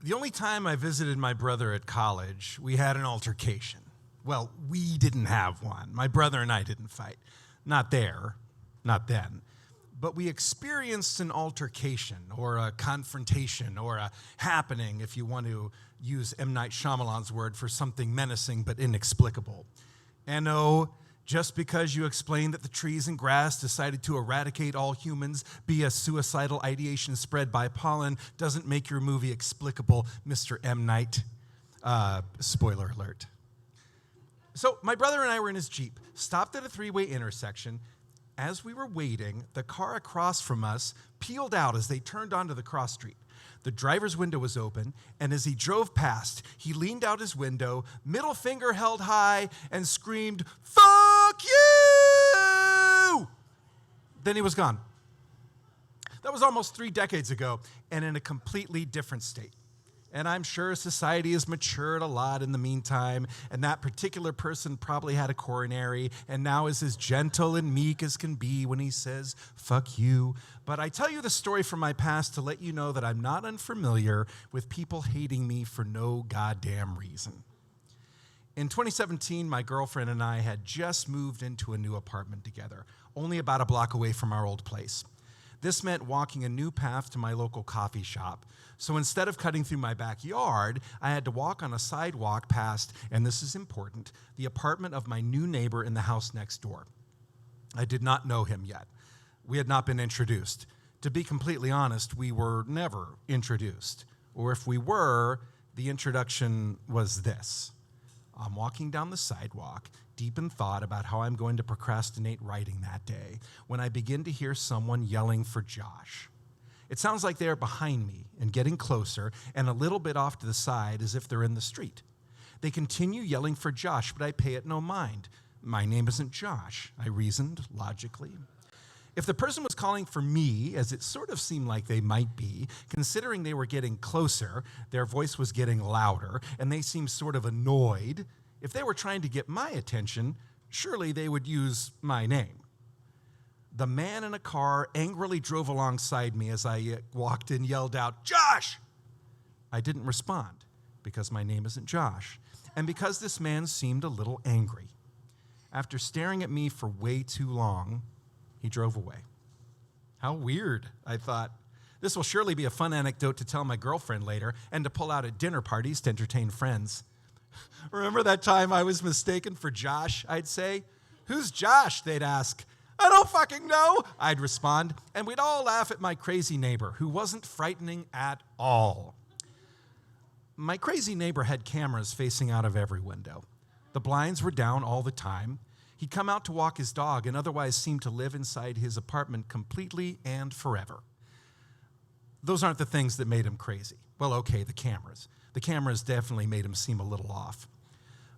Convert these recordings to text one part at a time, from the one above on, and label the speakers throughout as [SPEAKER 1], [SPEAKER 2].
[SPEAKER 1] The only time I visited my brother at college, we had an altercation. Well, we didn't have one. My brother and I didn't fight. Not there, not then. But we experienced an altercation or a confrontation or a happening, if you want to use M. Night Shyamalan's word for something menacing but inexplicable. And oh, just because you explain that the trees and grass decided to eradicate all humans via suicidal ideation spread by pollen doesn't make your movie explicable, Mr. M. Night. Spoiler alert. So my brother and I were in his Jeep, stopped at a three-way intersection. As we were waiting, the car across from us peeled out as they turned onto the cross street. The driver's window was open, and as he drove past, he leaned out his window, middle finger held high, and screamed, "Fuck you!" Then he was gone. That was almost 3 decades ago, and in a completely different state. And I'm sure society has matured a lot in the meantime, and that particular person probably had a coronary and now is as gentle and meek as can be when he says, "Fuck you." But I tell you the story from my past to let you know that I'm not unfamiliar with people hating me for no goddamn reason. In 2017, my girlfriend and I had just moved into a new apartment together, only about a block away from our old place. This meant walking a new path to my local coffee shop. So instead of cutting through my backyard, I had to walk on a sidewalk past, and this is important, the apartment of my new neighbor in the house next door. I did not know him yet. We had not been introduced. To be completely honest, we were never introduced. Or if we were, the introduction was this. I'm walking down the sidewalk, deep in thought about how I'm going to procrastinate writing that day, when I begin to hear someone yelling for Josh. It sounds like they are behind me and getting closer and a little bit off to the side as if they're in the street. They continue yelling for Josh, but I pay it no mind. My name isn't Josh, I reasoned logically. If the person was calling for me, as it sort of seemed like they might be, considering they were getting closer, their voice was getting louder, and they seemed sort of annoyed, if they were trying to get my attention, surely they would use my name. The man in a car angrily drove alongside me as I walked and yelled out, "Josh!" I didn't respond because my name isn't Josh, and because this man seemed a little angry. After staring at me for way too long, he drove away. How weird, I thought. This will surely be a fun anecdote to tell my girlfriend later and to pull out at dinner parties to entertain friends. Remember that time I was mistaken for Josh, I'd say? "Who's Josh?" they'd ask. "I don't fucking know," I'd respond, and we'd all laugh at my crazy neighbor, who wasn't frightening at all. My crazy neighbor had cameras facing out of every window. The blinds were down all the time. He'd come out to walk his dog and otherwise seemed to live inside his apartment completely and forever. Those aren't the things that made him crazy. Well, okay, the cameras. The cameras definitely made him seem a little off.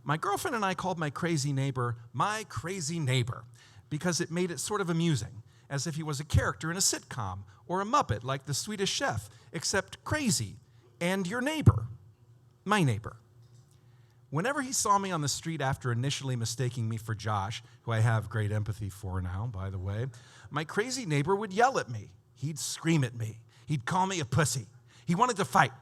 [SPEAKER 1] My girlfriend and I called my crazy neighbor, because it made it sort of amusing, as if he was a character in a sitcom or a Muppet like the Swedish Chef, except crazy, and your neighbor, my neighbor. Whenever he saw me on the street after initially mistaking me for Josh, who I have great empathy for now, by the way, my crazy neighbor would yell at me. He'd scream at me. He'd call me a pussy. He wanted to fight.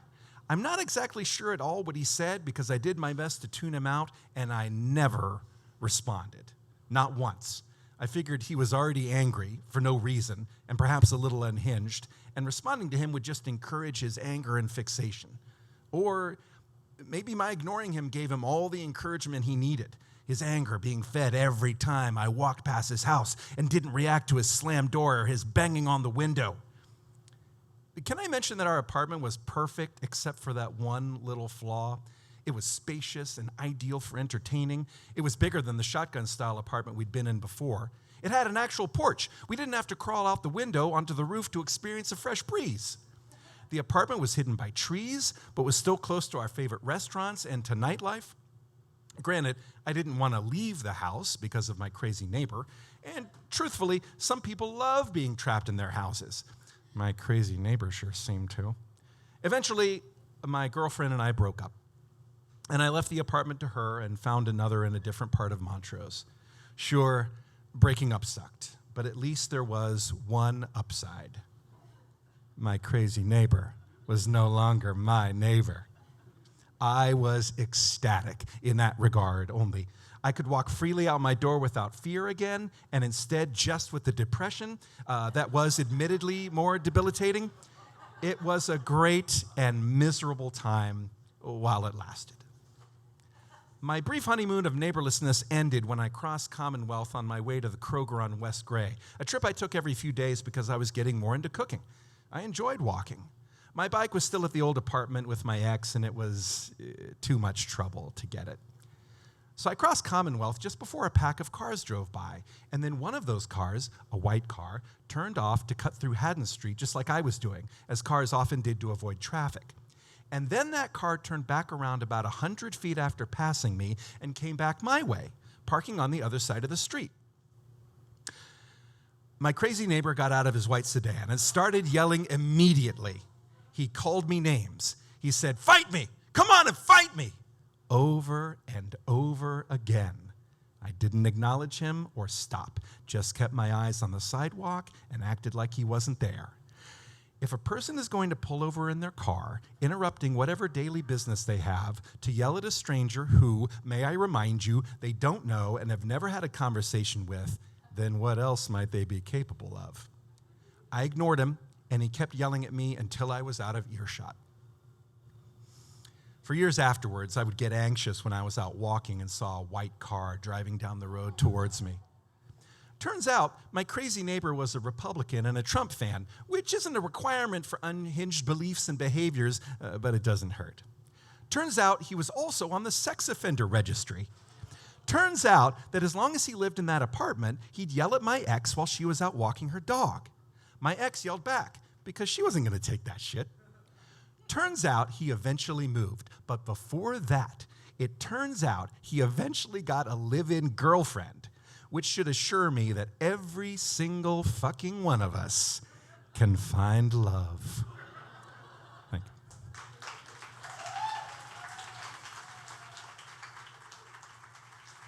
[SPEAKER 1] I'm not exactly sure at all what he said because I did my best to tune him out, and I never responded. Not once. I figured he was already angry for no reason and perhaps a little unhinged, and responding to him would just encourage his anger and fixation. Or maybe my ignoring him gave him all the encouragement he needed, his anger being fed every time I walked past his house and didn't react to his slammed door or his banging on the window. Can I mention that our apartment was perfect except for that one little flaw? It was spacious and ideal for entertaining. It was bigger than the shotgun-style apartment we'd been in before. It had an actual porch. We didn't have to crawl out the window onto the roof to experience a fresh breeze. The apartment was hidden by trees, but was still close to our favorite restaurants and to nightlife. Granted, I didn't want to leave the house because of my crazy neighbor, and truthfully, some people love being trapped in their houses. My crazy neighbor sure seemed to. Eventually, my girlfriend and I broke up, and I left the apartment to her and found another in a different part of Montrose. Sure, breaking up sucked, but at least there was one upside. My crazy neighbor was no longer my neighbor. I was ecstatic in that regard only. I could walk freely out my door without fear again, and instead just with the depression that was admittedly more debilitating. It was a great and miserable time while it lasted. My brief honeymoon of neighborlessness ended when I crossed Commonwealth on my way to the Kroger on West Gray, a trip I took every few days because I was getting more into cooking. I enjoyed walking. My bike was still at the old apartment with my ex, and it was too much trouble to get it. So I crossed Commonwealth just before a pack of cars drove by, and then one of those cars, a white car, turned off to cut through Haddon Street just like I was doing, as cars often did to avoid traffic. And then that car turned back around about 100 feet after passing me and came back my way, parking on the other side of the street. My crazy neighbor got out of his white sedan and started yelling immediately. He called me names. He said, "Fight me! Come on and fight me!" Over and over again. I didn't acknowledge him or stop, just kept my eyes on the sidewalk and acted like he wasn't there. If a person is going to pull over in their car, interrupting whatever daily business they have, to yell at a stranger who, may I remind you, they don't know and have never had a conversation with, then what else might they be capable of? I ignored him, and he kept yelling at me until I was out of earshot. For years afterwards, I would get anxious when I was out walking and saw a white car driving down the road towards me. Turns out, my crazy neighbor was a Republican and a Trump fan, which isn't a requirement for unhinged beliefs and behaviors, but it doesn't hurt. Turns out, he was also on the sex offender registry. Turns out that as long as he lived in that apartment, he'd yell at my ex while she was out walking her dog. My ex yelled back because she wasn't going to take that shit. Turns out he eventually moved, but before that, it turns out he eventually got a live-in girlfriend, which should assure me that every single fucking one of us can find love.